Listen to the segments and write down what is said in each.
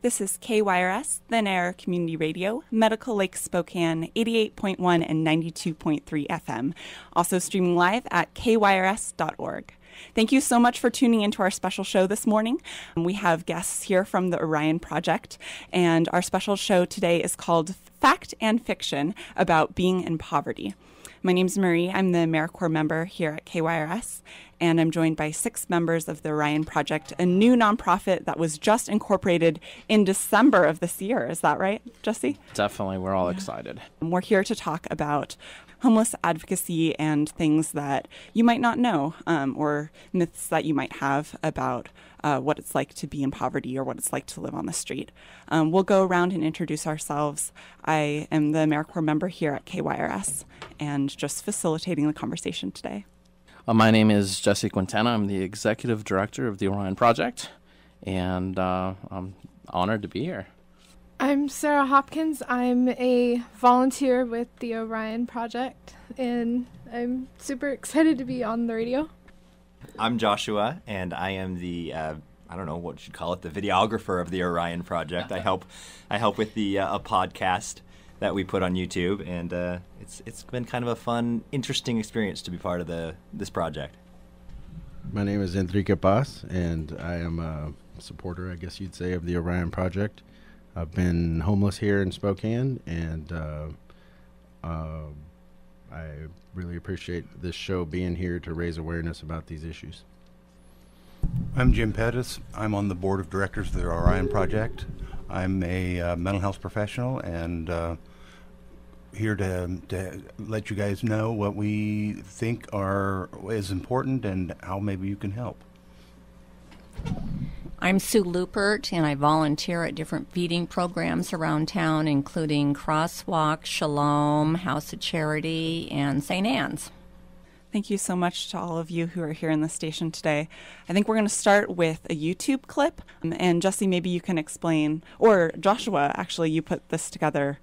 This is KYRS, Thin Air Community Radio, Medical Lake Spokane, 88.1 and 92.3 FM. Also streaming live at kyrs.org. Thank you so much for tuning into our special show this morning. We have guests here from the Orion Project, and our special show today is called Fact and Fiction about Being in Poverty. My name is Marie. I'm the AmeriCorps member here at KYRS, and I'm joined by 6 members of the Orion Project, a new nonprofit that was just incorporated in December of this year. Is that right, Jesse? Definitely. We're all excited. We're here to talk about homeless advocacy and things that you might not know, or myths that you might have about what it's like to be in poverty or what it's like to live on the street. We'll go around and introduce ourselves. I am the AmeriCorps member here at KYRS and just facilitating the conversation today. My name is Jesse Quintana. I'm the executive director of the Orion Project, and I'm honored to be here. I'm Sarah Hopkins. I'm a volunteer with the Orion Project, and I'm super excited to be on the radio. I'm Joshua, and I am the, I don't know what you should call it, the videographer of the Orion Project. I help with the a podcast that we put on YouTube, and it's been kind of a fun, interesting experience to be part of this project. My name is Enrique Paz, and I am a supporter, I guess you'd say, of the Orion Project. I've been homeless here in Spokane, and I really appreciate this show being here to raise awareness about these issues. I'm Jim Pettis. I'm on the board of directors of the Orion Project. I'm a mental health professional and here to let you guys know what we think is important and how maybe you can help. I'm Sue Lupert, and I volunteer at different feeding programs around town, including Crosswalk, Shalom, House of Charity, and St. Anne's. Thank you so much to all of you who are here in the station today. I think we're going to start with a YouTube clip, and Jesse, maybe you can explain, or Joshua, actually, you put this together.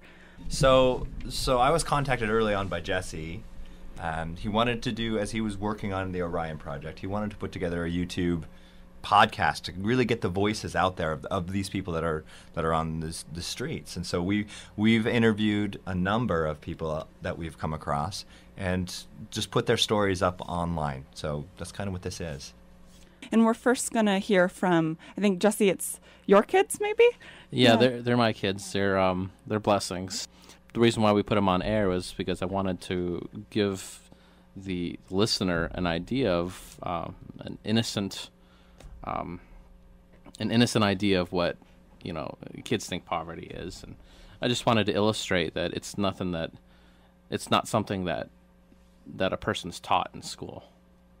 So I was contacted early on by Jesse. He wanted to do, as he was working on the Orion Project, he wanted to put together a YouTube podcast to really get the voices out there of these people that are on the streets. And so we've interviewed a number of people that we've come across and just put their stories up online. So that's kind of what this is. And we're first going to hear from, I think, Jesse, it's your kids, maybe? Yeah, they're my kids. They're blessings. The reason why we put them on air was because I wanted to give the listener an idea of an innocent idea of what, kids think poverty is. And I just wanted to illustrate that it's not something that a person's taught in school.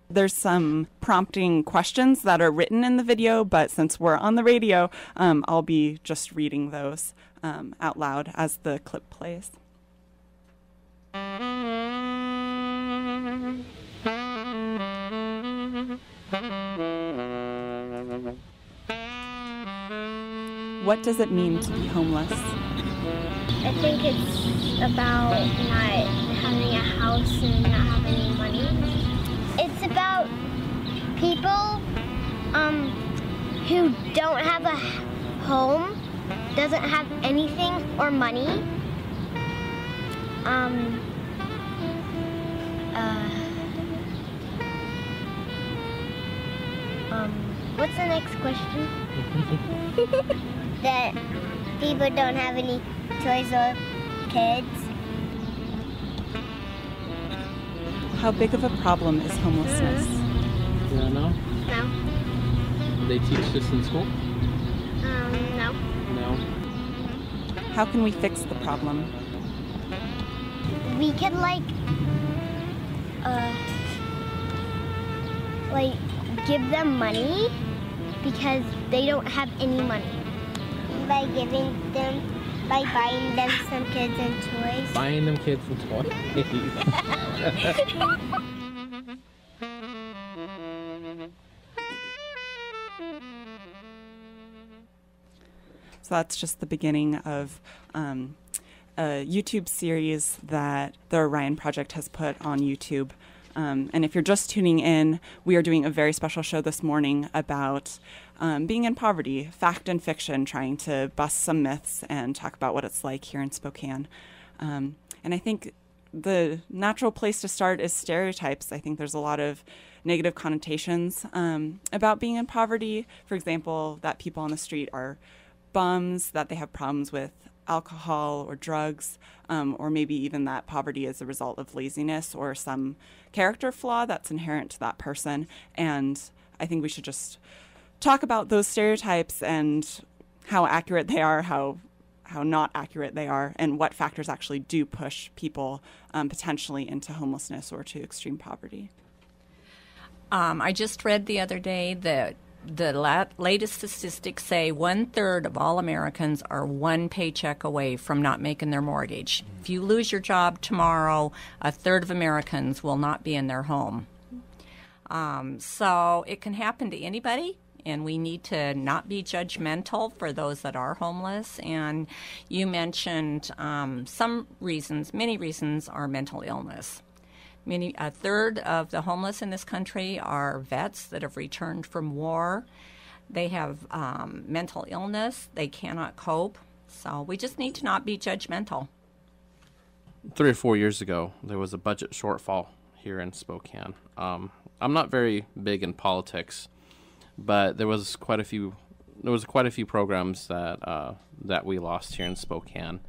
There's some prompting questions that are written in the video, but since we're on the radio, I'll be just reading those out loud as the clip plays. What does it mean to be homeless? I think it's about not having a house and not having any money. It's about people who don't have a home, doesn't have anything or money. What's the next question? That people don't have any toys or kids. How big of a problem is homelessness? Yeah, no? No. Do they teach this in school? No. No. How can we fix the problem? We could give them money because they don't have any money. By buying them some kids and toys. Buying them kids and toys. So that's just the beginning of a YouTube series that the Orion Project has put on YouTube And if you're just tuning in, we are doing a very special show this morning about being in poverty, fact and fiction, trying to bust some myths and talk about what it's like here in Spokane. And I think the natural place to start is stereotypes. I think there's a lot of negative connotations about being in poverty. For example, that people on the street are bums, that they have problems with alcohol or drugs, or maybe even that poverty is a result of laziness or some character flaw that's inherent to that person. And I think we should just talk about those stereotypes and how accurate they are, how not accurate they are, and what factors actually do push people potentially into homelessness or to extreme poverty. I just read the other day that the latest statistics say 1/3 of all Americans are one paycheck away from not making their mortgage. If you lose your job tomorrow, 1/3 of Americans will not be in their home. So it can happen to anybody, and we need to not be judgmental for those that are homeless. And you mentioned some reasons, many reasons are mental illness. 1/3 of the homeless in this country are vets that have returned from war. They have mental illness. They cannot cope. So we just need to not be judgmental. 3 or 4 years ago, there was a budget shortfall here in Spokane. I'm not very big in politics, but there was quite a few programs that we lost here in Spokane,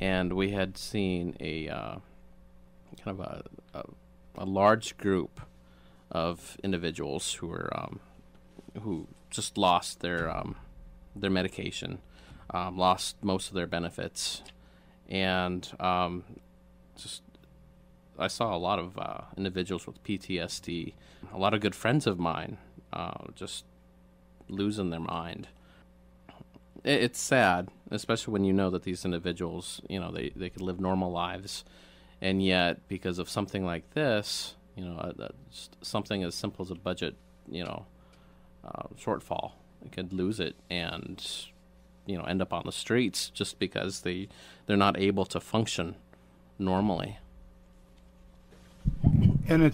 and we had seen a kind of a large group of individuals who just lost their medication, lost most of their benefits, and I saw a lot of individuals with PTSD, a lot of good friends of mine just losing their mind. It's sad, especially when you know that these individuals, they could live normal lives, and yet because of something like this, something as simple as a budget, shortfall, they could lose it and, end up on the streets just because they're not able to function normally. And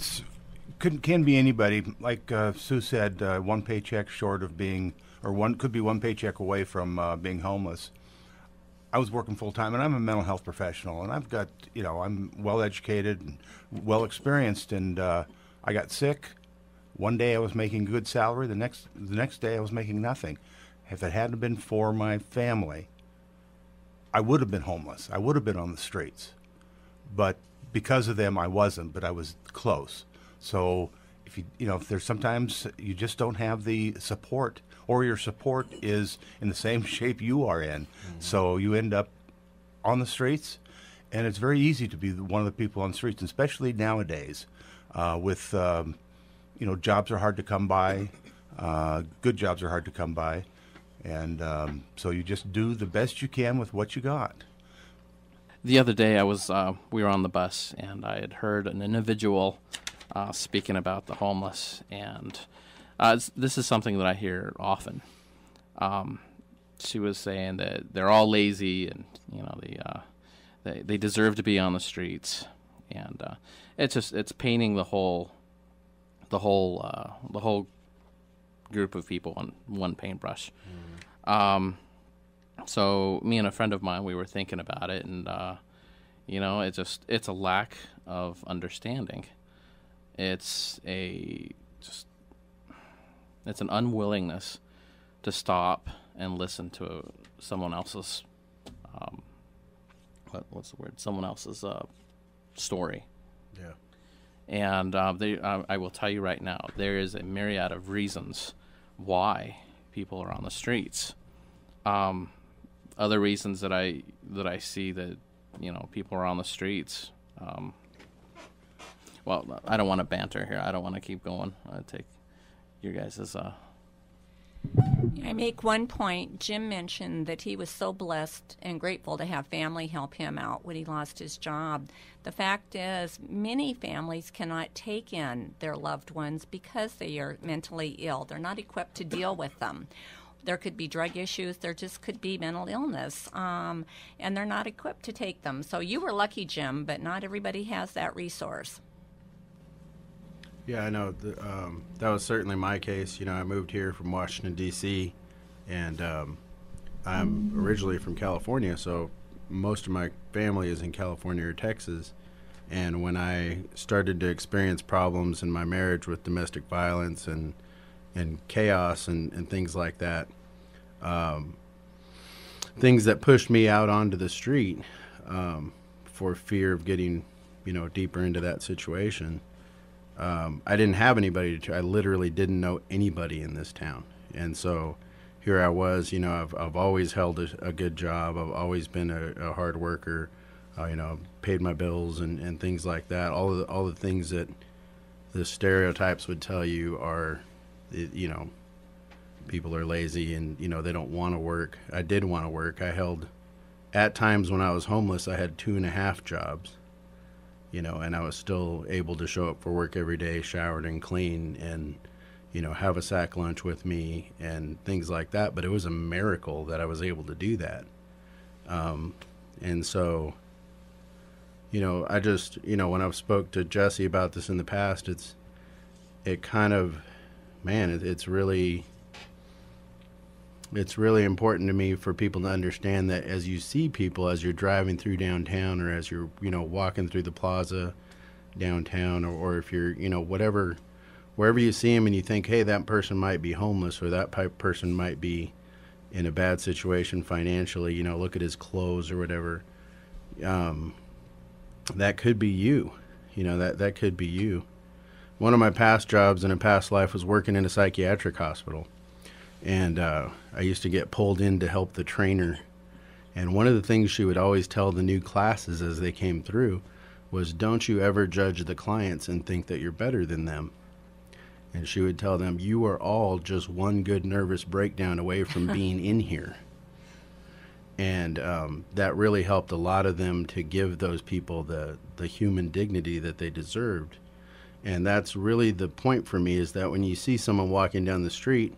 can be anybody. Like Sue said, one paycheck short of being, or could be one paycheck away from being homeless. I was working full time, and I'm a mental health professional, and I've got, I'm well educated, and well experienced, and I got sick. One day I was making a good salary. The next day I was making nothing. If it hadn't been for my family, I would have been homeless. I would have been on the streets, but because of them, I wasn't. But I was close. So if there's sometimes you just don't have the support, or your support is in the same shape you are in. Mm-hmm. So you end up on the streets, and it's very easy to be one of the people on the streets, especially nowadays with, jobs are hard to come by. Good jobs are hard to come by. And so you just do the best you can with what you got. The other day we were on the bus, and I had heard an individual speaking about the homeless, and this is something that I hear often. She was saying that they're all lazy, and they deserve to be on the streets, and it's painting the whole group of people on one paintbrush. So me and a friend of mine, we were thinking about it, and it's a lack of understanding. It's an unwillingness to stop and listen to someone else's someone else's story. Yeah. And I will tell you right now, there is a myriad of reasons why people are on the streets. Other reasons that I see that people are on the streets. Well, I don't want to banter here. I don't want to keep going. I take your guys' I make one point. Jim mentioned that he was so blessed and grateful to have family help him out when he lost his job. The fact is, many families cannot take in their loved ones because they are mentally ill. They're not equipped to deal with them. There could be drug issues. There just could be mental illness, and they're not equipped to take them. So you were lucky, Jim, but not everybody has that resource. Yeah, I know. That was certainly my case. I moved here from Washington, D.C., and I'm originally from California, so most of my family is in California or Texas. And when I started to experience problems in my marriage with domestic violence and chaos and things like that, things that pushed me out onto the street for fear of getting, deeper into that situation. I didn't have anybody I literally didn't know anybody in this town. And so here I was, I've always held a good job. I've always been a hard worker, paid my bills and things like that. All the things that the stereotypes would tell you are, people are lazy and, they don't want to work. I did want to work. At times when I was homeless, I had 2.5 jobs. And I was still able to show up for work every day, showered and clean, and, have a sack lunch with me and things like that. But it was a miracle that I was able to do that. And so, I just, when I've spoke to Jesse about this in the past, it's really important to me for people to understand that as you see people, as you're driving through downtown or as you're, walking through the plaza downtown or if you're, wherever you see them and you think, hey, that person might be homeless or that person might be in a bad situation financially, look at his clothes or whatever. That could be you, that could be you. One of my past jobs in a past life was working in a psychiatric hospital. And I used to get pulled in to help the trainer. And one of the things she would always tell the new classes as they came through was, don't you ever judge the clients and think that you're better than them. And she would tell them, you are all just one good nervous breakdown away from being in here. And that really helped a lot of them to give those people the human dignity that they deserved. And that's really the point for me, is that when you see someone walking down the street,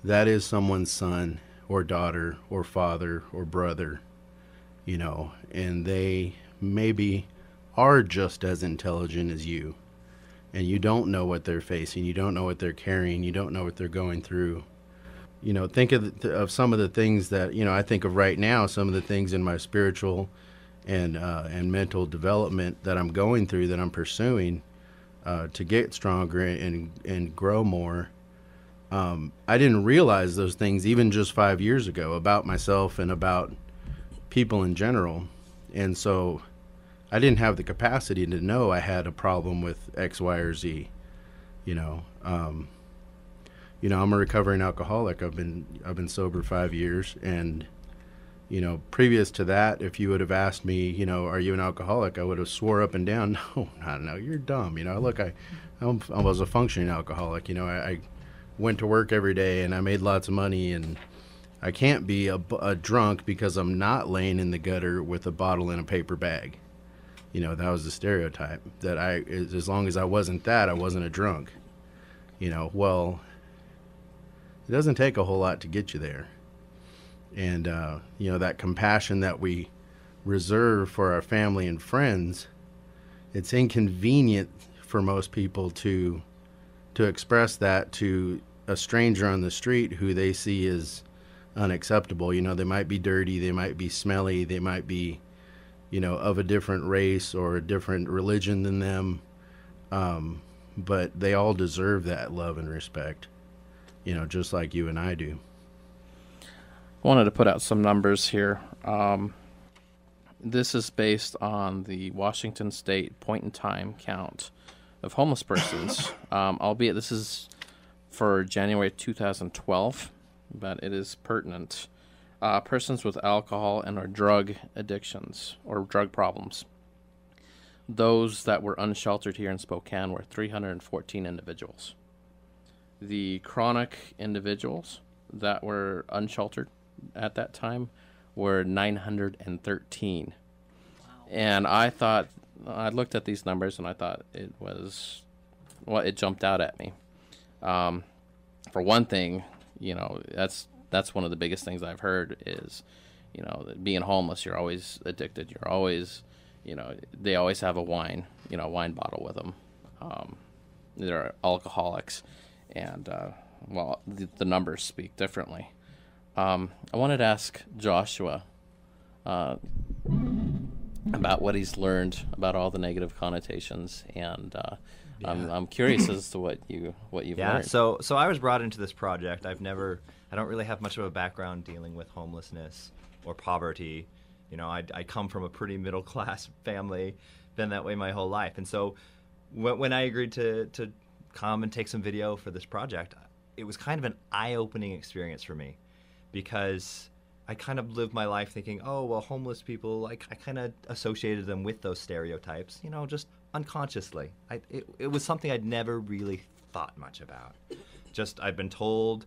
that is someone's son or daughter or father or brother, and they maybe are just as intelligent as you, and you don't know what they're facing, you don't know what they're carrying, you don't know what they're going through. Think of some of the things that, I think of right now, some of the things in my spiritual and mental development that I'm going through, that I'm pursuing to get stronger and grow more. I didn't realize those things even just 5 years ago about myself and about people in general. And so I didn't have the capacity to know I had a problem with X, Y, or Z. I'm a recovering alcoholic. I've been sober 5 years. And, previous to that, if you would have asked me, are you an alcoholic? I would have swore up and down, no, you're dumb. Look, I was a functioning alcoholic. I went to work every day and I made lots of money, and I can't be a drunk because I'm not laying in the gutter with a bottle in a paper bag. That was the stereotype, that as long as I wasn't that, I wasn't a drunk. Well, it doesn't take a whole lot to get you there. And, that compassion that we reserve for our family and friends, it's inconvenient for most people to express that to a stranger on the street who they see as unacceptable. They might be dirty, they might be smelly, they might be, of a different race or a different religion than them. But they all deserve that love and respect, just like you and I do. I wanted to put out some numbers here. This is based on the Washington State point-in-time count of homeless persons, albeit this is for January 2012, but it is pertinent. Persons with alcohol and or drug addictions or drug problems. Those that were unsheltered here in Spokane were 314 individuals. The chronic individuals that were unsheltered at that time were 913. Wow. And I looked at these numbers and I thought it jumped out at me. For one thing, that's one of the biggest things I've heard is, that being homeless, you're always addicted. You're always, they always have a wine bottle with them. that are alcoholics, and well, the numbers speak differently. I wanted to ask Joshua about what he's learned about all the negative connotations, and I'm curious as to what you've learned. So I was brought into this project. I don't really have much of a background dealing with homelessness or poverty. You know, I come from a pretty middle class family, been that way my whole life, and so when I agreed to come and take some video for this project, it was kind of an eye-opening experience for me, because I kind of lived my life thinking, oh, well, homeless people, I kind of associated them with those stereotypes, you know, just unconsciously. It was something I'd never really thought much about. Just, I've been told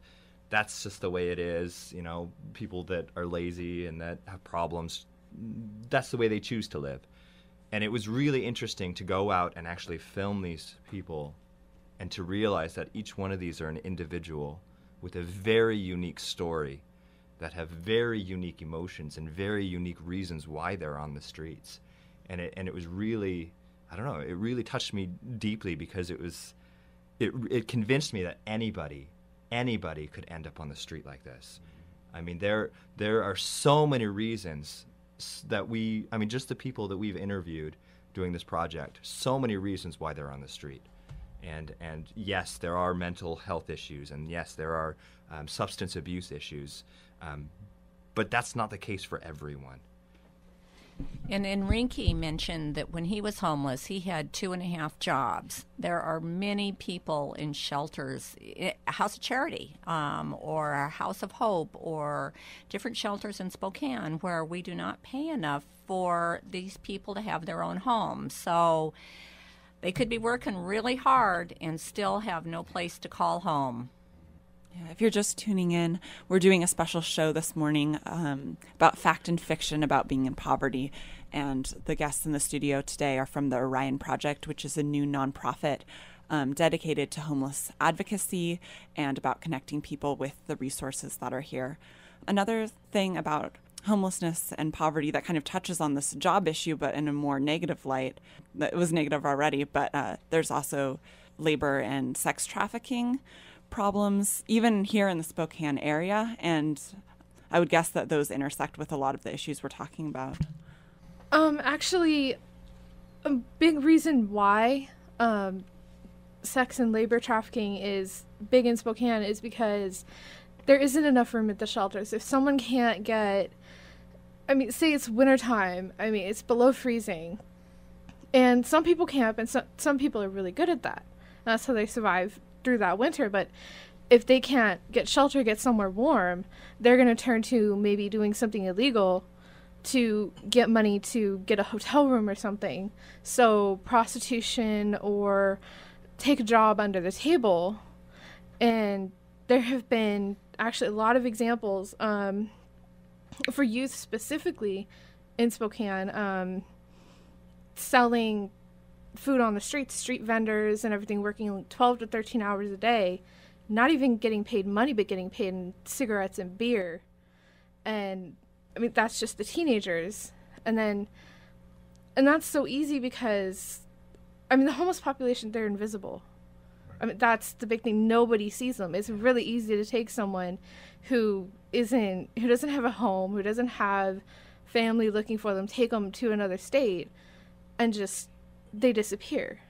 that's just the way it is, you know, people that are lazy and that have problems, that's the way they choose to live. And it was really interesting to go out and actually film these people and to realize that each one of these are an individual with a very unique story that have very unique emotions and very unique reasons why they're on the streets. And it was really, I don't know, it really touched me deeply, because it convinced me that anybody could end up on the street like this. I mean, there are so many reasons that just the people that we've interviewed doing this project, so many reasons why they're on the street. And yes, there are mental health issues, and yes, there are substance abuse issues, but that's not the case for everyone. And Enrique mentioned that when he was homeless, he had 2.5 jobs. There are many people in shelters, a House of Charity, or a House of Hope, or different shelters in Spokane where we do not pay enough for these people to have their own homes. So they could be working really hard and still have no place to call home. Yeah, if you're just tuning in, we're doing a special show this morning about fact and fiction about being in poverty. And the guests in the studio today are from the Orion Project, which is a new nonprofit dedicated to homeless advocacy and about connecting people with the resources that are here. Another thing about homelessness and poverty that kind of touches on this job issue, but in a more negative light, it was negative already, but there's also labor and sex trafficking problems, even here in the Spokane area, and I would guess that those intersect with a lot of the issues we're talking about. Actually, a big reason why sex and labor trafficking is big in Spokane is because there isn't enough room at the shelters. If someone can't get, say it's wintertime, it's below freezing, and some people camp, and some people are really good at that. That's how they survive through that winter. But if they can't get shelter, get somewhere warm, they're going to turn to maybe doing something illegal to get money to get a hotel room or something. So prostitution, or take a job under the table. And there have been actually a lot of examples for youth specifically in Spokane, selling food on the streets, street vendors and everything, working 12 to 13 hours a day, not even getting paid money, but getting paid in cigarettes and beer. And that's just the teenagers. And that's so easy because, the homeless population, they're invisible. That's the big thing. Nobody sees them. It's really easy to take someone who doesn't have a home, who doesn't have family looking for them, take them to another state, and they disappear.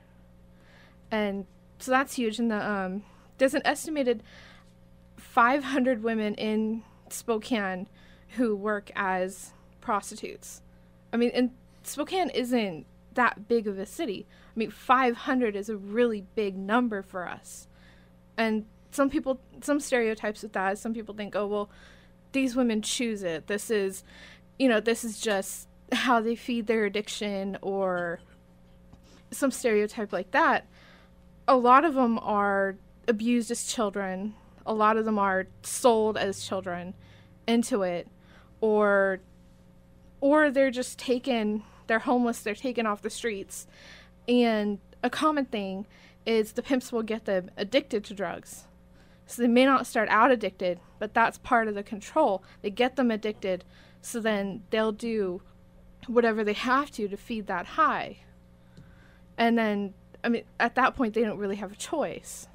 And so that's huge. And there's an estimated 500 women in Spokane who work as prostitutes. And Spokane isn't that big of a city. 500 is a really big number for us. And some stereotypes with that is some people think, oh, well, these women choose it. This is just how they feed their addiction, or some stereotype like that. A lot of them are abused as children. A lot of them are sold as children into it, or they're just they're homeless, they're taken off the streets. And a common thing is the pimps will get them addicted to drugs. So they may not start out addicted, but that's part of the control. They get them addicted, so then they'll do whatever they have to feed that high. And then I mean, at that point, they don't really have a choice.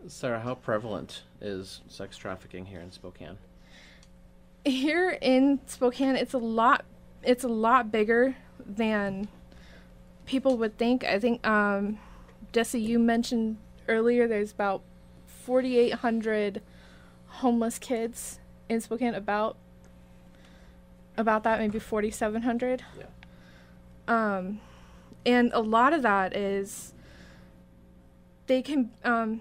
Sarah, how prevalent is sex trafficking here in Spokane? Here in Spokane, it's a lot bigger than people would think. I think, Jesse, you mentioned earlier there's about 4,800 homeless kids in Spokane, about that, maybe 4,700. Yeah. And a lot of that is they can, a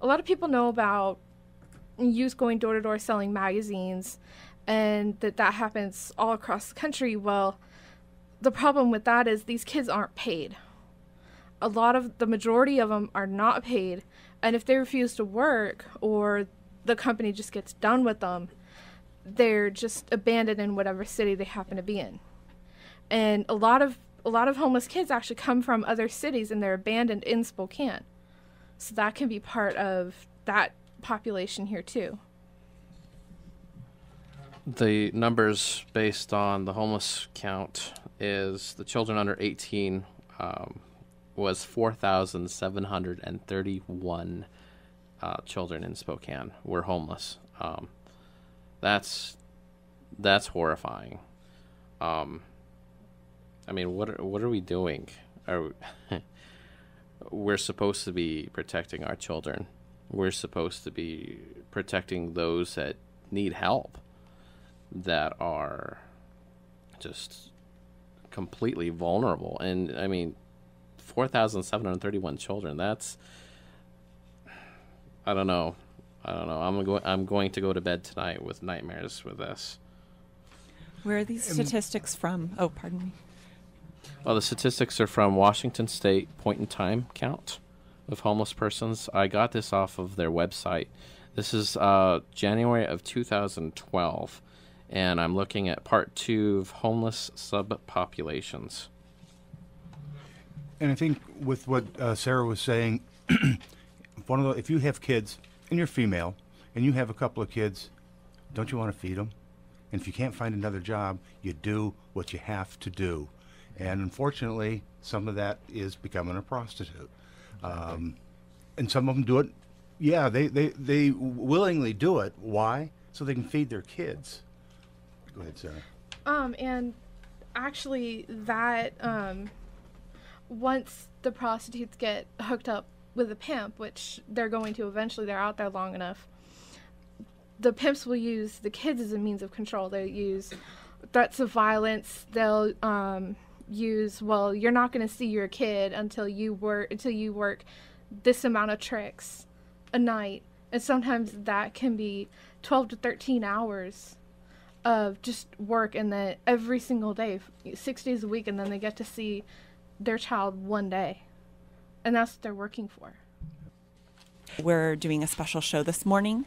lot of people know about youth going door to door selling magazines, and that happens all across the country. Well, the problem with that is these kids aren't paid. The majority of them are not paid, and if they refuse to work or the company just gets done with them, they're just abandoned in whatever city they happen to be in. And a lot of homeless kids actually come from other cities and they're abandoned in Spokane. So that can be part of that population here too. The numbers based on the homeless count is the children under 18 was 4,731 children in Spokane were homeless. That's horrifying. I mean, what are we doing? We're supposed to be protecting our children. We're supposed to be protecting those that need help, that are just completely vulnerable. And I mean, 4,731 children, that's, I don't know. I'm going to go to bed tonight with nightmares with this. Where are these statistics from? Oh, pardon me. Well, the statistics are from Washington State point in time count of homeless persons. I got this off of their website. This is January of 2012, and I'm looking at part 2 of homeless subpopulations. And I think with what Sarah was saying, if you have kids and you're female and you have a couple of kids, don't you want to feed them? And if you can't find another job, you do what you have to do. And unfortunately, some of that is becoming a prostitute. And some of them do it. Yeah, they willingly do it. Why? So they can feed their kids. Go ahead, Sarah. And actually that, once the prostitutes get hooked up with a pimp, which they're going to eventually, they're out there long enough, the pimps will use the kids as a means of control. They'll use threats of violence. They'll use, well, you're not going to see your kid until you work this amount of tricks a night. And sometimes that can be 12 to 13 hours of just work, and then every single day, 6 days a week, and then they get to see their child one day. And that's what they're working for. We're doing a special show this morning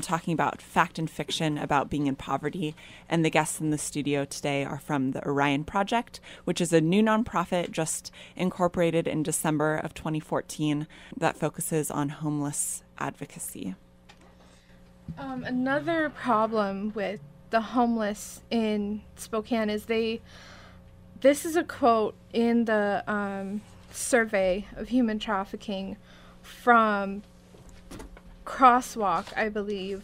talking about fact and fiction about being in poverty. And the guests in the studio today are from the Orion Project, which is a new nonprofit just incorporated in December of 2014 that focuses on homeless advocacy. Another problem with the homeless in Spokane is this is a quote in the survey of human trafficking from Crosswalk, I believe.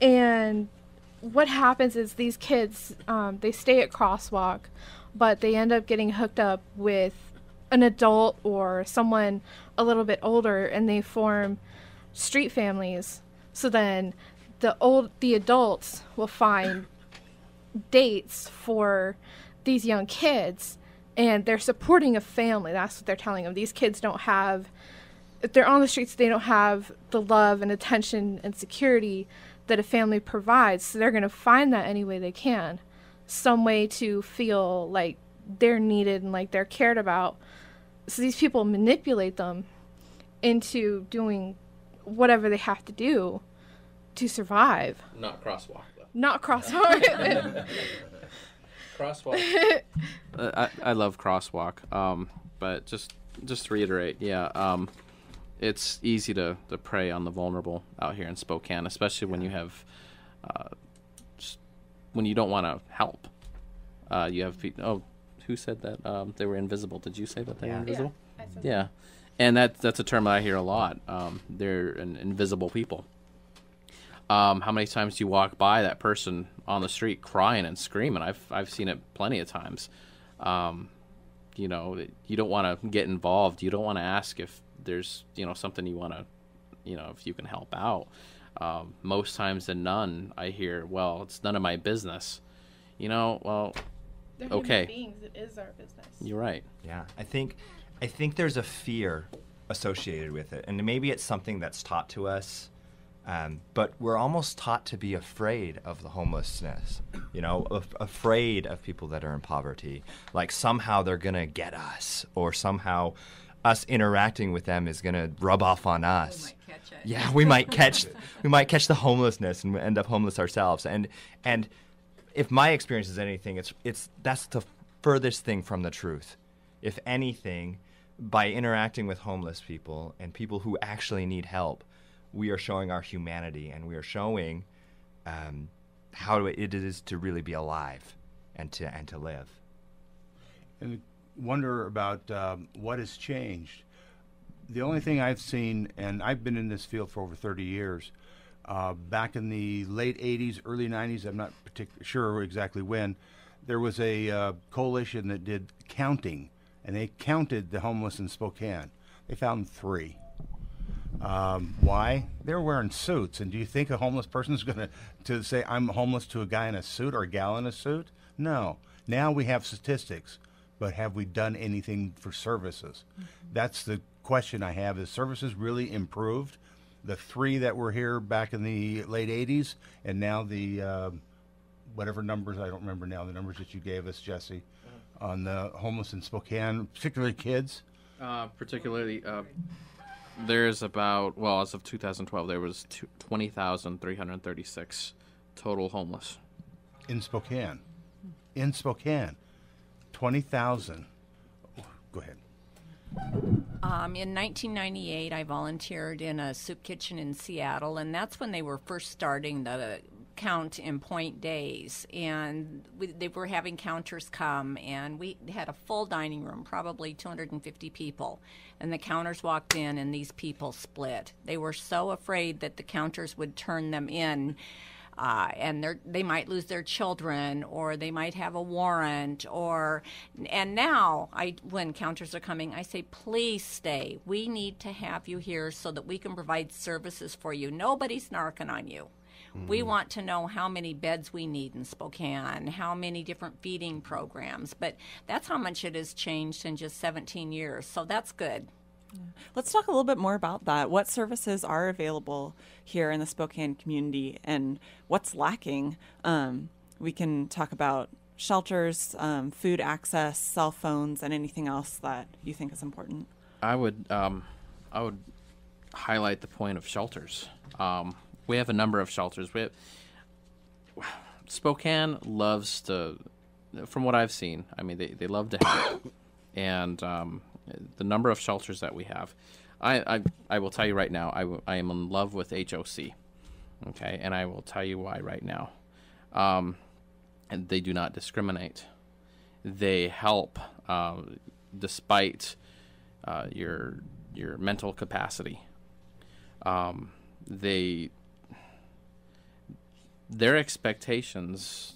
And what happens is these kids, they stay at Crosswalk, but they end up getting hooked up with an adult or someone a little bit older, and they form street families. So then the adults will find dates for these young kids, and they're supporting a family. That's what they're telling them. These kids don't have, if they're on the streets, they don't have the love and attention and security that a family provides. So they're going to find that any way they can, some way to feel like they're needed and like they're cared about. So these people manipulate them into doing whatever they have to do to survive. Not Crosswalk, though. Not Crosswalk. Crosswalk. I love Crosswalk, but just to reiterate, it's easy to prey on the vulnerable out here in Spokane, especially when you have, when you don't want to help. You have people, who said that they were invisible? Did you say that they were Yeah. invisible? I said Yeah, and that's a term that I hear a lot. They're an invisible people. How many times do you walk by that person on the street crying and screaming? I've seen it plenty of times. You know, you don't want to get involved. You don't want to ask if there's, you know, something you want to, you know, if you can help out. Most times than none, I hear, well, it's none of my business. You know, well, They're okay. human beings. It is our business. You're right. Yeah, I think there's a fear associated with it, and maybe it's something that's taught to us, but we're almost taught to be afraid of the homelessness. You know, afraid of people that are in poverty. Like somehow they're gonna get us, or somehow us interacting with them is gonna rub off on us. We might catch it. Yeah, we might catch the homelessness and end up homeless ourselves. And if my experience is anything, that's the furthest thing from the truth. If anything, by interacting with homeless people and people who actually need help, we are showing our humanity, and we are showing how it is to really be alive and to live. And wonder about what has changed. The only thing I've seen, and I've been in this field for over 30 years, back in the late 80s, early 90s, I'm not sure exactly when, there was a coalition that did counting, and they counted the homeless in Spokane. They found 3. Why? They were wearing suits, and do you think a homeless person is going to say, I'm homeless to a guy in a suit or a gal in a suit? No. Now we have statistics, but have we done anything for services? Mm-hmm. That's the question I have. Is services really improved? The 3 that were here back in the late 80s, and now the whatever numbers, I don't remember now, the numbers that you gave us, Jesse, on the homeless in Spokane, particularly kids? There's about, well, as of 2012, there was 20,336 total homeless. In Spokane. In Spokane. 20,000. Go ahead. In 1998, I volunteered in a soup kitchen in Seattle, and that's when they were first starting the count in point days. And they were having counters come, and we had a full dining room, probably 250 people. And the counters walked in, and these people split. They were so afraid that the counters would turn them in. And they might lose their children, or they might have a warrant, and now when counters are coming, I say, please stay. We need to have you here so that we can provide services for you. Nobody's narking on you. Mm-hmm. We want to know how many beds we need in Spokane, how many different feeding programs, but that's how much it has changed in just 17 years, so that's good. Let's talk a little bit more about that. What services are available here in the Spokane community, and what's lacking? We can talk about shelters, food access, cell phones, and anything else that you think is important. I would highlight the point of shelters. We have a number of shelters. Spokane loves to, from what I've seen, I mean, they love to help, and the number of shelters that we have, I will tell you right now, I am in love with HOC, okay, and I will tell you why right now. And they do not discriminate. They help despite your mental capacity. Their expectations,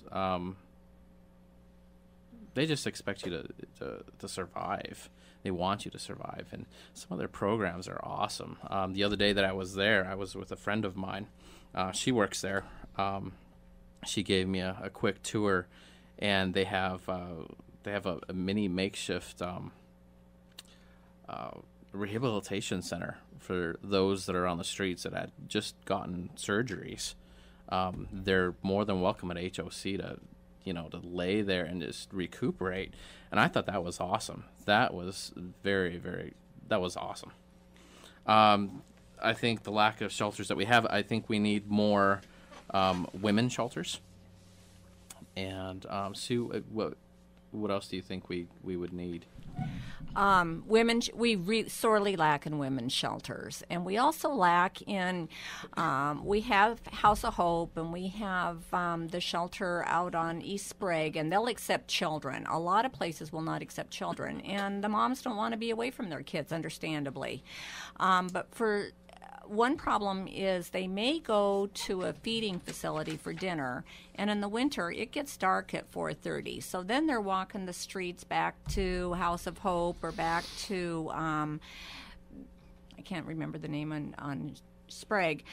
they just expect you to survive. They want you to survive, and some of their programs are awesome. The other day that I was there, I was with a friend of mine. She works there. She gave me a quick tour, and they have a mini makeshift rehabilitation center for those that are on the streets that had just gotten surgeries. They're more than welcome at HOC to lay there and just recuperate. And I thought that was awesome. That was that was awesome. I think the lack of shelters that we have, I think we need more women shelters. And Sue, what else do you think we would need? Women, we sorely lack in women's shelters, and we also lack in. We have House of Hope, and we have the shelter out on East Sprague, and they'll accept children. A lot of places will not accept children, and the moms don't want to be away from their kids, understandably. But for one problem is they may go to a feeding facility for dinner, and in the winter it gets dark at 4:30. So then they're walking the streets back to House of Hope or back to I can't remember the name on Sprague.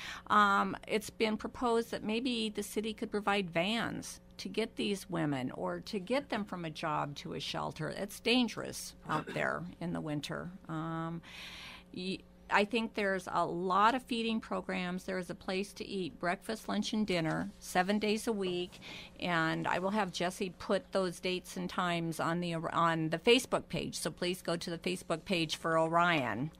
It's been proposed that maybe the city could provide vans to get these women or to get them from a job to a shelter. It's dangerous out there in the winter. I think there's a lot of feeding programs. There is a place to eat breakfast, lunch, and dinner 7 days a week, and I will have Jesse put those dates and times on the Facebook page. So please go to the Facebook page for Orion.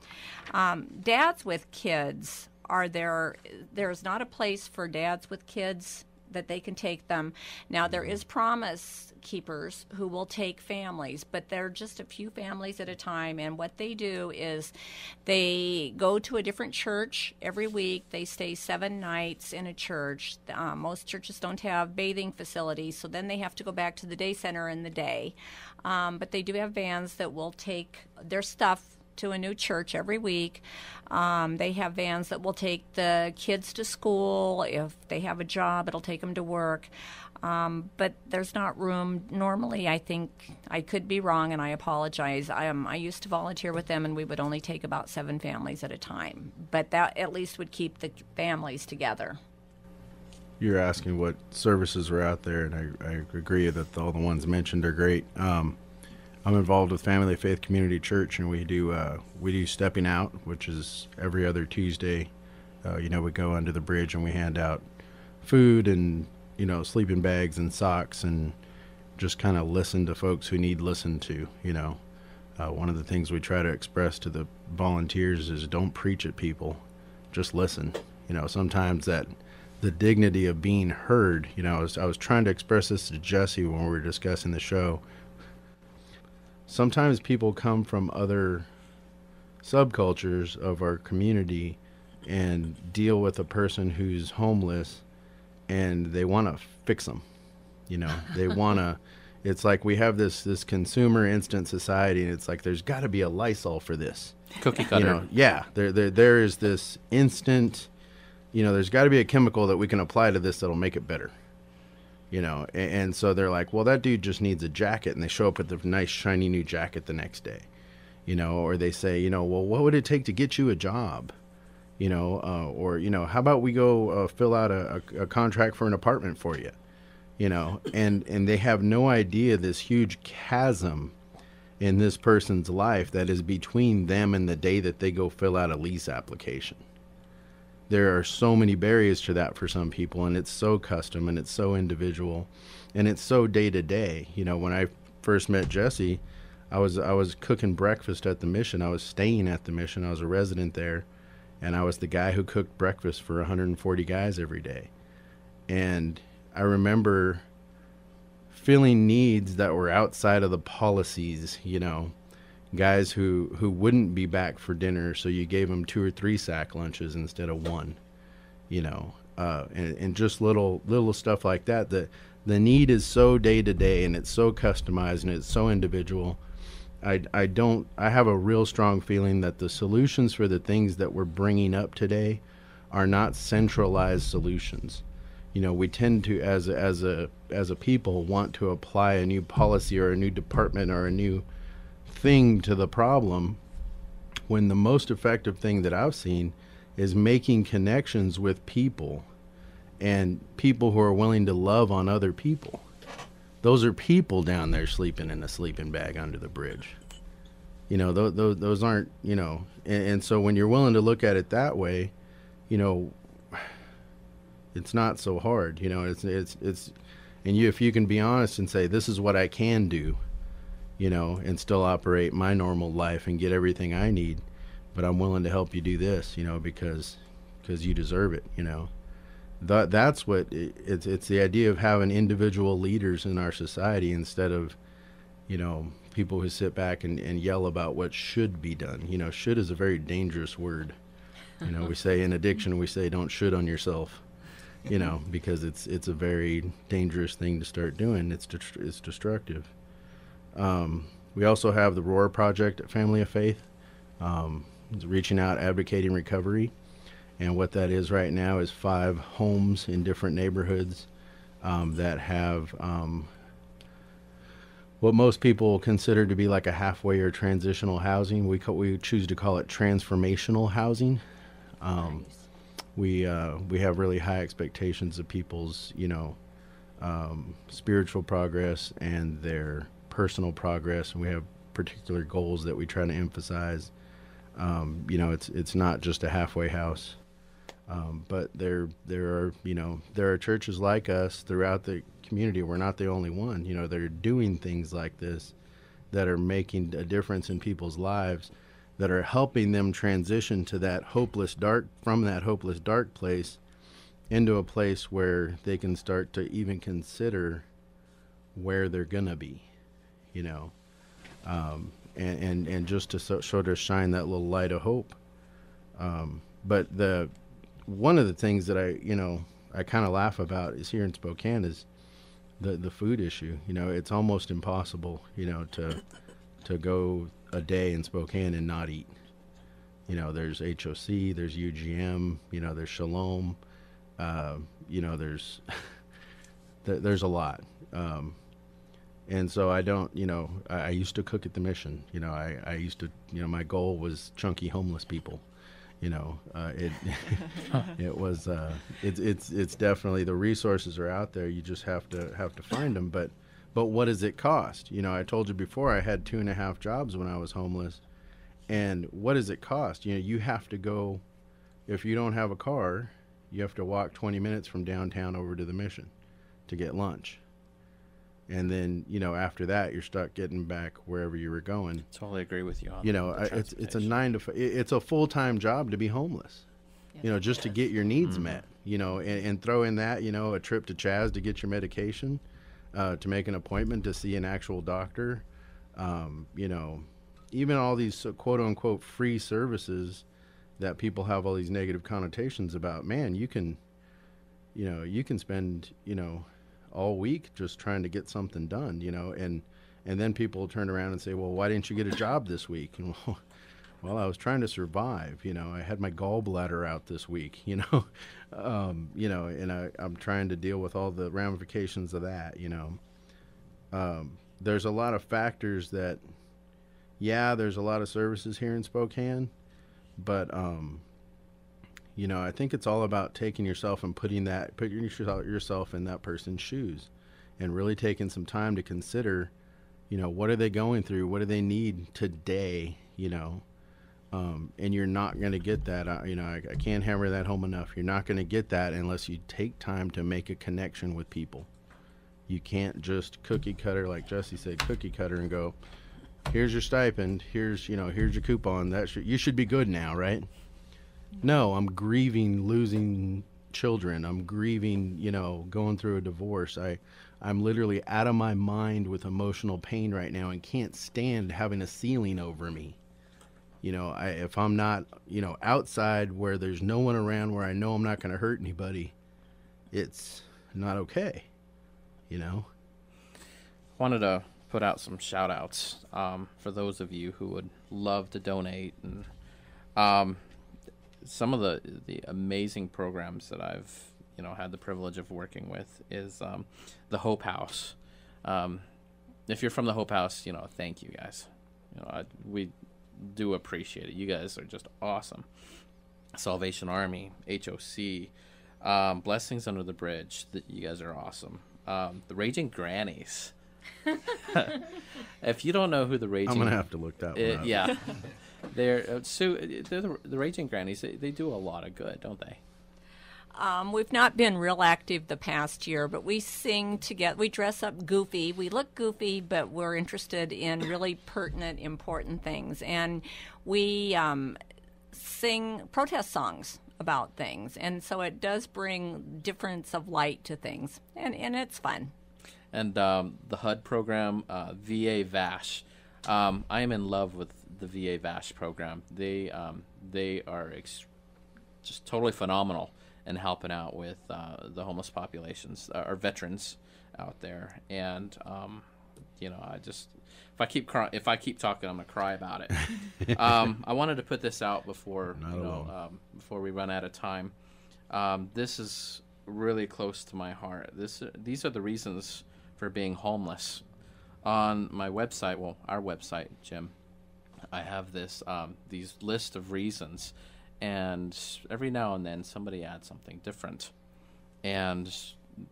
Dads with kids are there. There's not a place for dads with kids that they can take them. Now, there is Promise Keepers who will take families, but they're just a few families at a time, and what they do is they go to a different church every week. They stay 7 nights in a church. Most churches don't have bathing facilities, so then they have to go back to the day center in the day. But they do have vans that will take their stuff to a new church every week. They have vans that will take the kids to school. If they have a job, it'll take them to work. But there's not room. Normally, I think, I could be wrong, and I apologize. I used to volunteer with them, and we would only take about 7 families at a time. But that at least would keep the families together. You're asking what services are out there, and I agree that all the ones mentioned are great. I'm involved with Family Faith Community Church, and we do Stepping Out, which is every other Tuesday. We go under the bridge and we hand out food and sleeping bags and socks, and just kind of listen to folks who need listened to. One of the things we try to express to the volunteers is don't preach at people, just listen. Sometimes that the dignity of being heard. I was trying to express this to Jesse when we were discussing the show. Sometimes people come from other subcultures of our community and deal with a person who's homeless, and they want to fix them. They want to, it's like we have this consumer instant society, and it's like there's got to be a Lysol for this. Cookie cutter. There is this instant, there's got to be a chemical that we can apply to this that'll make it better. And so they're like, well, that dude just needs a jacket, and they show up with a nice shiny new jacket the next day, or they say, well, what would it take to get you a job, or how about we go fill out a contract for an apartment for you, and they have no idea this huge chasm in this person's life that is between them and the day that they go fill out a lease application. There are so many barriers to that for some people, and it's so custom, and it's so individual, and it's so day to day. When I first met Jesse, I was cooking breakfast at the mission. I was staying at the mission. I was a resident there, and I was the guy who cooked breakfast for 140 guys every day. And I remember feeling needs that were outside of the policies, guys who wouldn't be back for dinner, so you gave them 2 or 3 sack lunches instead of 1, and just little stuff like that. The need is so day to day, and it's so customized, and it's so individual. I have a real strong feeling that the solutions for the things that we're bringing up today are not centralized solutions. We tend to, as a people, want to apply a new policy or a new department or a new thing to the problem, when the most effective thing that I've seen is making connections with people, and people who are willing to love on other people. Those are people down there sleeping in a sleeping bag under the bridge. Those aren't, and so when you're willing to look at it that way, it's not so hard. It's and if you can be honest and say, this is what I can do, and still operate my normal life and get everything I need, but I'm willing to help you do this, because you deserve it, That's what it's the idea of having individual leaders in our society instead of people who sit back and yell about what should be done. Should is a very dangerous word. We say in addiction, we say don't should on yourself, because it's a very dangerous thing to start doing. It's destructive. We also have the Roar Project at Family of Faith. It's reaching out, advocating recovery. And what that is right now is 5 homes in different neighborhoods that have what most people consider to be like a halfway or transitional housing. We choose to call it transformational housing. Nice. We have really high expectations of people's, spiritual progress and their personal progress, and we have particular goals that we try to emphasize. It's not just a halfway house, but there are churches like us throughout the community. We're not the only one. That are doing things like this, that are making a difference in people's lives, that are helping them transition to that hopeless dark place into a place where they can start to even consider where they're gonna be, and just to sort of shine that little light of hope. But one of the things that I kind of laugh about is here in Spokane is the food issue. It's almost impossible, to go a day in Spokane and not eat. There's HOC, there's UGM, there's Shalom, there's a lot. And so I don't, I used to cook at the Mission. I used to, my goal was chunky homeless people. It was, it's definitely, the resources are out there. You just have to find them. But what does it cost? I told you before I had 2.5 jobs when I was homeless. And what does it cost? You have to go, if you don't have a car, you have to walk 20 minutes from downtown over to the Mission to get lunch. And then, after that, you're stuck getting back wherever you were going. Totally agree with you on it's a 9 to 5. It's a full-time job to be homeless, just to get your needs met, and throw in that, a trip to Chaz to get your medication, to make an appointment to see an actual doctor, even all these quote-unquote free services that people have all these negative connotations about. Man, you can spend, all week just trying to get something done, and then people turn around and say, well, why didn't you get a job this week? And well, I was trying to survive. I had my gallbladder out this week, and I'm trying to deal with all the ramifications of that. There's a lot of factors that, there's a lot of services here in Spokane, but I think it's all about taking yourself and putting yourself in that person's shoes, and really taking some time to consider, what are they going through? What do they need today? And you're not going to get that. I can't hammer that home enough. You're not going to get that unless you take time to make a connection with people. You can't just cookie cutter, like Jesse said, cookie cutter and go, here's your stipend. Here's your coupon. You should be good now, right? No, I'm grieving losing children. I'm grieving, going through a divorce. I'm literally out of my mind with emotional pain right now and can't stand having a ceiling over me. If I'm not, outside where there's no one around, where I know I'm not going to hurt anybody, it's not okay, Wanted to put out some shout outs for those of you who would love to donate, and some of the amazing programs that I've had the privilege of working with is the Hope House. If you're from the Hope House, thank you guys. We do appreciate it. You guys are just awesome. Salvation Army, HOC, Blessings Under the Bridge. You guys are awesome. The Raging Grannies. If you don't know who the Raging, I'm gonna have to look that one up. Yeah. They're the Raging Grannies. They do a lot of good, don't they? We've not been real active the past year, but we sing together. We dress up goofy. We look goofy, but we're interested in really pertinent, important things. And we sing protest songs about things. And so it does bring difference of light to things. And it's fun. And the HUD program, VA VASH. I am in love with the VA VASH program. They are just totally phenomenal in helping out with the homeless populations, or veterans out there. And if I keep talking, I'm gonna cry about it. I wanted to put this out before before we run out of time. This is really close to my heart. These are the reasons for being homeless. On my website, well, our website, Jim, I have these list of reasons, and every now and then somebody adds something different, and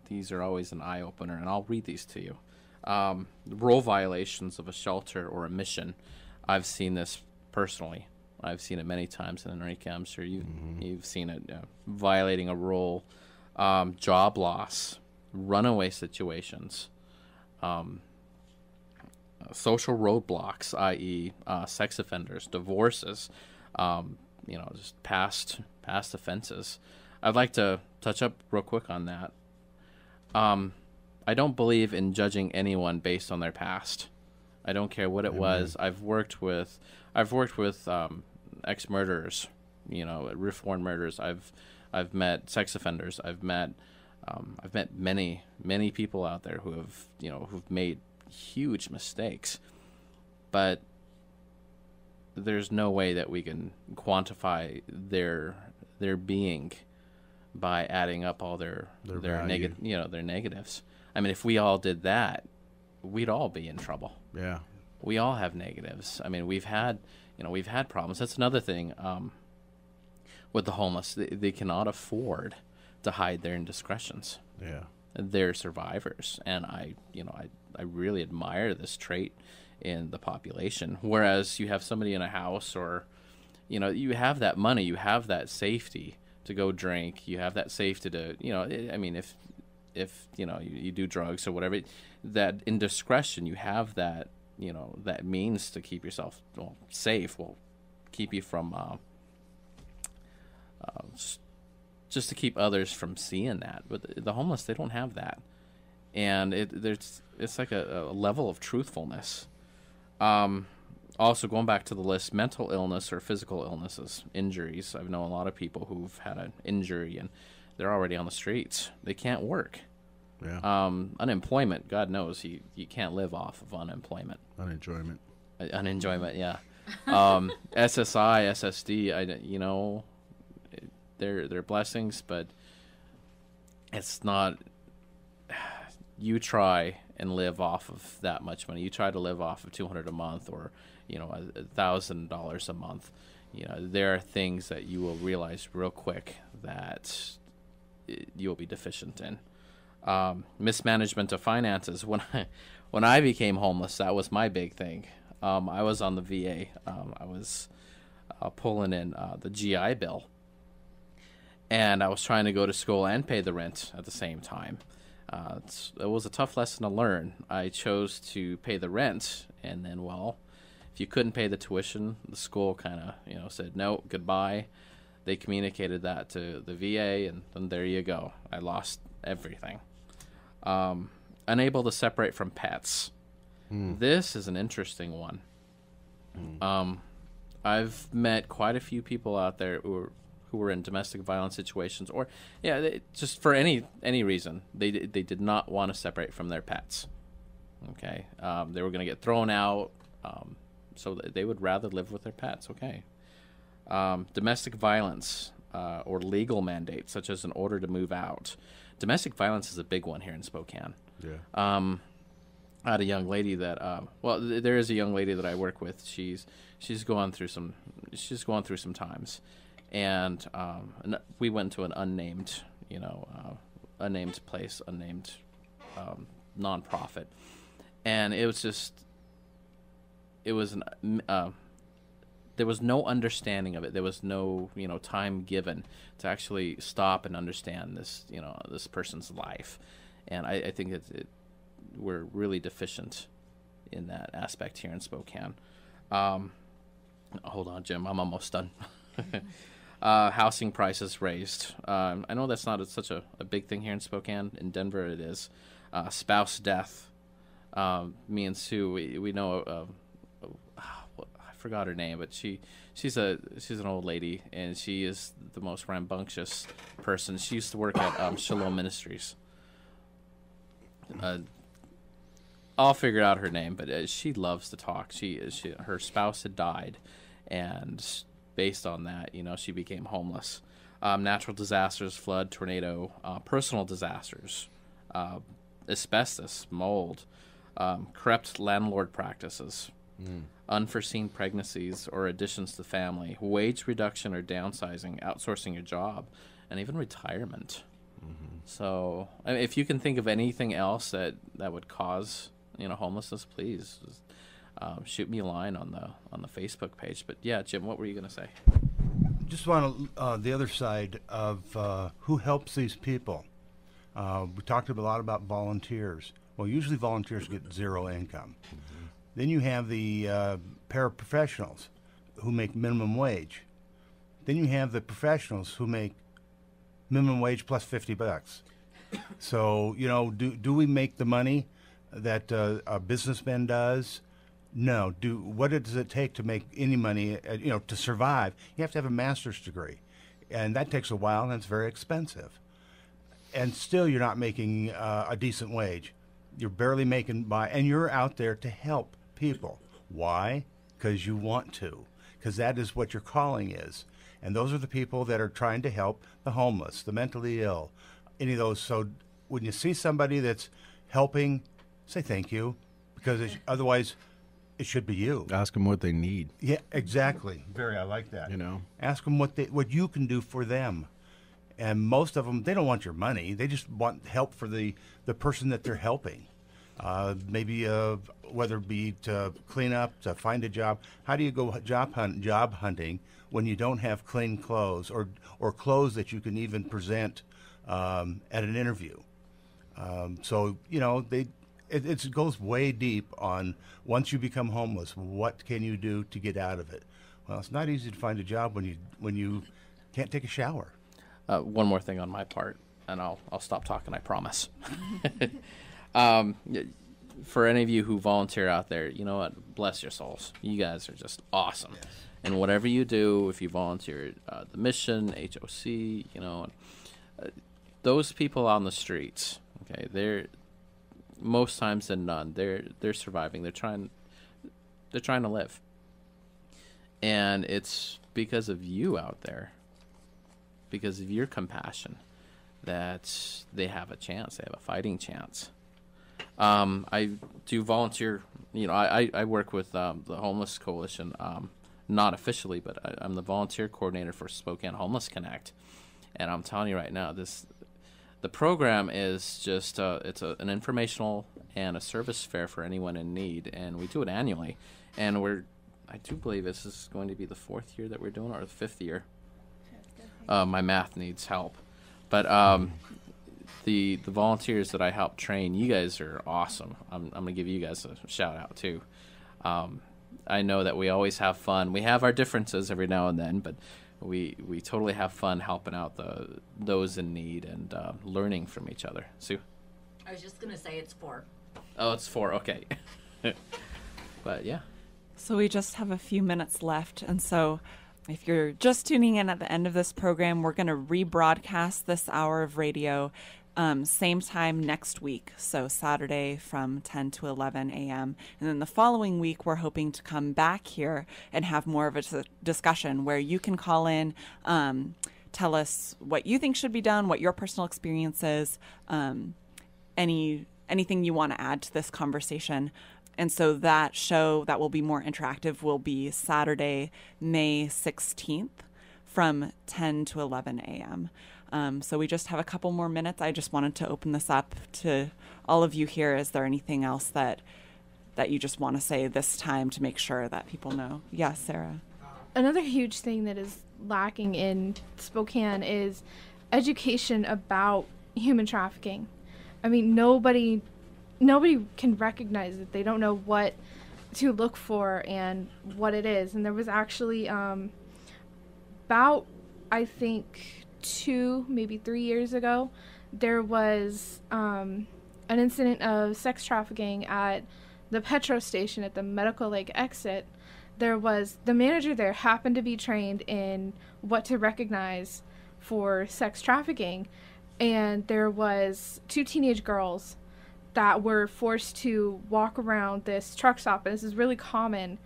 these are always an eye opener. And I'll read these to you. Rule violations of a shelter or a mission. I've seen this personally. I've seen it many times, and Enrique, I'm sure you've seen it. Violating a rule, job loss, runaway situations, social roadblocks, i.e., sex offenders, divorces, just past offenses. I'd like to touch up real quick on that. I don't believe in judging anyone based on their past. I don't care what it was. I've worked with ex-murderers, reformed murderers. I've met sex offenders. I've met many people out there who've made huge mistakes, but there's no way that we can quantify their being by adding up all their negatives. I mean, if we all did that, we'd all be in trouble. Yeah. We all have negatives. I mean, we've had problems. That's another thing with the homeless. They cannot afford to hide their indiscretions. Yeah. They're survivors, and I really admire this trait in the population. Whereas you have somebody in a house, or you have that money, you have that safety to go drink, you have that safety to if you do drugs or whatever, that indiscretion, you have that that means to keep yourself safe, will keep you from just to keep others from seeing that. But the homeless, they don't have that, and it's like a level of truthfulness. Also, going back to the list, mental illness or physical illnesses, injuries. I've known a lot of people who've had an injury and they're already on the streets. They can't work. Yeah. Unemployment, God knows, you can't live off of unemployment. Unenjoyment. Unenjoyment, yeah. SSI, SSD, they're blessings, but it's not. You try and live off of that much money. You try to live off of $200 a month, or $1,000 a month. There are things that you will realize real quick that you'll be deficient in. Mismanagement of finances. When I became homeless, that was my big thing. I was on the VA. I was pulling in the GI Bill, and I was trying to go to school and pay the rent at the same time. It was a tough lesson to learn. I chose to pay the rent, and then, if you couldn't pay the tuition, the school kind of, said, no, goodbye. They communicated that to the VA, and then there you go. I lost everything. Unable to separate from pets. This is an interesting one. I've met quite a few people out there who were in domestic violence situations, or just for any reason, they did not want to separate from their pets. Okay, they were going to get thrown out, so they would rather live with their pets. Okay, domestic violence or legal mandates, such as an order to move out. Domestic violence is a big one here in Spokane. Yeah. I had a young lady that there is a young lady that I work with. She's going through some times. And we went to an unnamed place, unnamed nonprofit, and there was no understanding of it. There was no time given to actually stop and understand this person's life, and I think we're really deficient in that aspect here in Spokane. Hold on, Jim, I'm almost done. Housing prices raised. I know that's not such a big thing here in Spokane. In Denver, it is. spouse death. Me and Sue, we know. I forgot her name, but she's an old lady, and she is the most rambunctious person. She used to work at Shalom Ministries. I'll figure out her name, but she loves to talk. Her spouse had died, and based on that, she became homeless. Natural disasters, flood, tornado, personal disasters, asbestos, mold, corrupt landlord practices, unforeseen pregnancies or additions to family, wage reduction or downsizing, outsourcing your job, and even retirement. So, I mean, if you can think of anything else that would cause homelessness, please shoot me a line on the Facebook page. But yeah, Jim, what were you going to say? Just want the other side of who helps these people. We talked a lot about volunteers. Well, usually volunteers get zero income. Then you have the paraprofessionals who make minimum wage. Then you have the professionals who make minimum wage plus $50. So, do we make the money that a businessman does? No. What does it take to make any money, to survive? You have to have a master's degree. And that takes a while, and it's very expensive. And still you're not making a decent wage. You're barely making by, and you're out there to help people. Why? Because you want to. Because that is what your calling is. And those are the people that are trying to help the homeless, the mentally ill, any of those. So when you see somebody that's helping, say thank you, because otherwise it should be you. Ask them what they need. Yeah, exactly. I like that. Ask them what you can do for them. And most of them, they don't want your money. They just want help for the person that they're helping. Maybe whether it be to clean up, to find a job. How do you go job hunting when you don't have clean clothes or clothes that you can even present at an interview? So it goes way deep on once you become homeless, what can you do to get out of it? Well, it's not easy to find a job when you can't take a shower. One more thing on my part, and I'll stop talking, I promise. For any of you who volunteer out there, you know what? Bless your souls. You guys are just awesome. Yes. And whatever you do, if you volunteer at the mission, HOC, those people on the streets, okay, they're most times than none, they're surviving. They're trying to live. And it's because of you out there, because of your compassion, that they have a chance. They have a fighting chance. I do volunteer. I work with the Homeless Coalition, not officially, but I'm the volunteer coordinator for Spokane Homeless Connect. And I'm telling you right now, the program is just it's an informational and a service fair for anyone in need, and we do it annually. And I do believe this is going to be the 4th year that we're doing it, or the 5th year. My math needs help, but the volunteers that I help train, you guys are awesome. I'm gonna give you guys a shout out too. I know that we always have fun. We have our differences every now and then, but we totally have fun helping out those in need and learning from each other. Sue? I was just gonna say it's 4. Oh, it's 4. Okay. But yeah. So we just have a few minutes left, and so if you're just tuning in at the end of this program, we're going to rebroadcast this hour of radio same time next week, so Saturday from 10 to 11 a.m. And then the following week, we're hoping to come back here and have more of a discussion where you can call in, tell us what you think should be done, what your personal experience is, anything you want to add to this conversation. And so that show that will be more interactive will be Saturday, May 16th from 10 to 11 a.m. So we just have a couple more minutes. I just wanted to open this up to all of you here. Is there anything else that you just want to say this time to make sure that people know? Yes, Sarah. Another huge thing that is lacking in Spokane is education about human trafficking. I mean, nobody can recognize it. They don't know what to look for and what it is. And there was actually about, I think, 2, maybe 3 years ago, there was a an incident of sex trafficking at the petrol station at the Medical Lake exit. There was the manager there happened to be trained in what to recognize for sex trafficking, and there was 2 teenage girls that were forced to walk around this truck stop, and this is really common,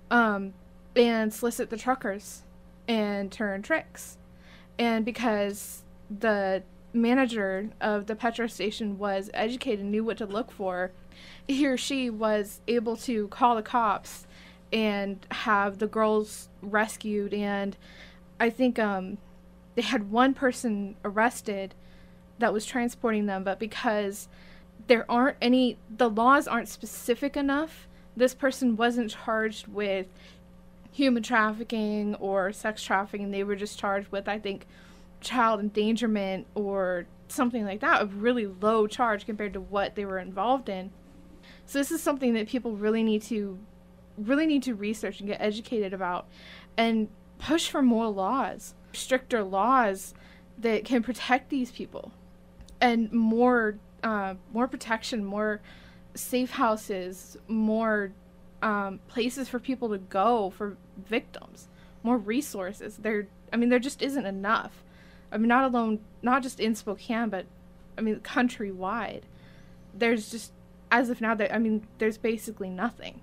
and solicit the truckers and turn tricks. And because the manager of the petrol station was educated, knew what to look for, he or she was able to call the cops and have the girls rescued. And I think they had one person arrested that was transporting them, but because the laws aren't specific enough, this person wasn't charged with human trafficking or sex trafficking. They were just charged with, I think, child endangerment or something like that, a really low charge compared to what they were involved in. So this is something that people really need to research and get educated about, and push for more laws, stricter laws that can protect these people, and more protection, more safe houses, more places for people to go for victims, more resources. There just isn't enough. I mean, not just in Spokane, but I mean, countrywide. There's just, as of now, there's basically nothing.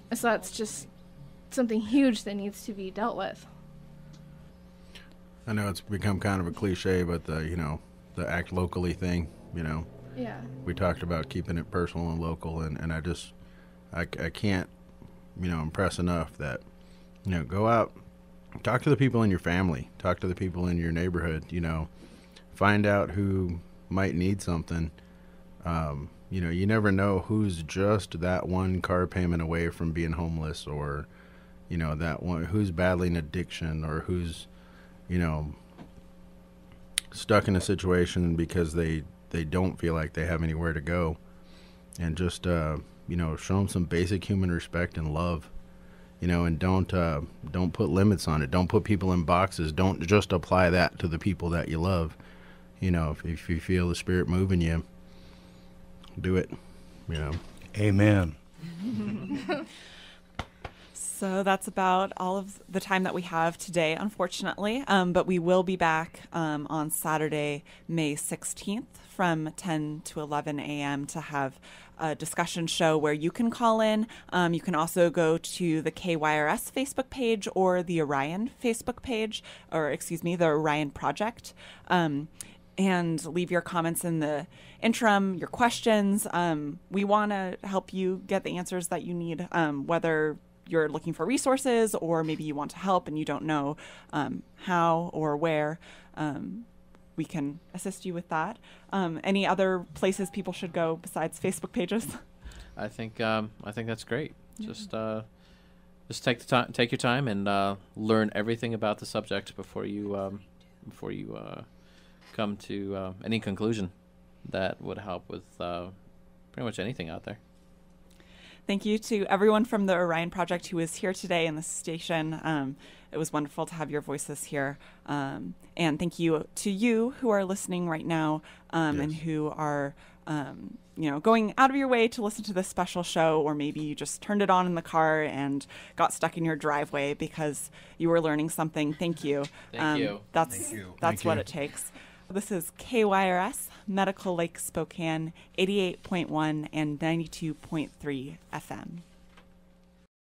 And so that's just something huge that needs to be dealt with. I know it's become kind of a cliche, but the act locally thing, Yeah. we talked about keeping it personal and local, and I can't, impress enough that, go out, talk to the people in your family, talk to the people in your neighborhood, find out who might need something. You never know who's just that one car payment away from being homeless, or, that one who's battling addiction, or who's, stuck in a situation because they don't feel like they have anywhere to go. And just, show them some basic human respect and love, and don't put limits on it. Don't put people in boxes. Don't just apply that to the people that you love. If you feel the Spirit moving you, do it, Amen. So that's about all of the time that we have today, unfortunately. But we will be back on Saturday, May 16th from 10 to 11 a.m. to have a discussion show where you can call in. You can also go to the KYRS Facebook page or the Orion Facebook page, the Orion Project, and leave your comments in the interim, your questions. We want to help you get the answers that you need, whether you're looking for resources or maybe you want to help and you don't know how or where. We can assist you with that. Any other places people should go besides Facebook pages? I think that's great. Yeah. Just take your time and learn everything about the subject before you come to any conclusion that would help with pretty much anything out there. Thank you to everyone from the Orion Project who is here today in the station. It was wonderful to have your voices here. And thank you to you who are listening right now, yes, and who are going out of your way to listen to this special show, or maybe you just turned it on in the car and got stuck in your driveway because you were learning something. Thank you. Thank you. That's what it takes. This is KYRS, Medical Lake Spokane, 88.1 and 92.3 FM.